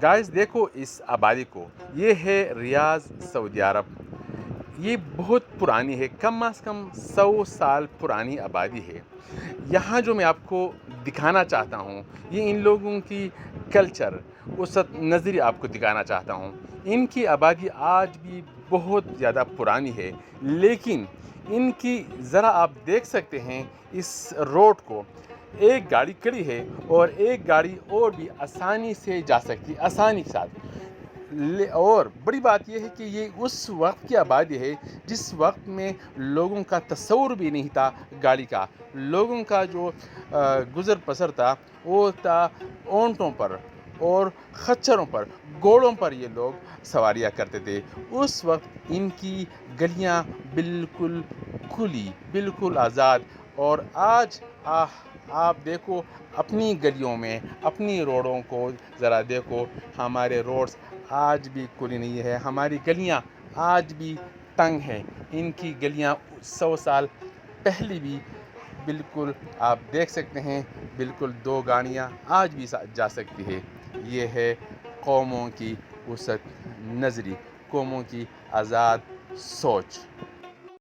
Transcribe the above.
Guys دیکھو اس آبادی کو، یہ ہے ریاض سعودی عرب۔ یہ بہت پرانی ہے، کم از کم 100 سال پرانی آبادی ہے۔ یہاں جو میں آپ کو دکھانا چاہتا ہوں، یہ ان لوگوں کی کلچر، اس نظریہ آپ کو دکھانا چاہتا ہوں۔ ان کی آبادی آج بھی بہت زیادہ پرانی ہے، لیکن ان کی ذرا آپ دیکھ سکتے ہیں اس روڈ کو، ایک گاڑی کھڑی ہے اور ایک گاڑی اور بھی آسانی سے جا سکتی، آسانی کے ساتھ۔ اور بڑی بات یہ ہے کہ یہ اس وقت کی آبادی ہے جس وقت میں لوگوں کا تصور بھی نہیں تھا گاڑی کا۔ لوگوں کا جو گزر بسر تھا وہ تھا اونٹوں پر اور خچروں پر، گھوڑوں پر یہ لوگ سواریاں کرتے تھے۔ اس وقت ان کی گلیاں بالکل کھلی، بالکل آزاد۔ اور آج آپ دیکھو اپنی گلیوں میں، اپنی روڈوں کو ذرا دیکھو، ہمارے روڈز آج بھی کھلی نہیں ہے، ہماری گلیاں آج بھی تنگ ہیں۔ ان کی گلیاں 100 سال پہلے بھی بالکل آپ دیکھ سکتے ہیں، بالکل 2 گاڑیاں آج بھی جا سکتی ہے۔ یہ ہے قوموں کی وسعت نظری، قوموں کی آزاد سوچ۔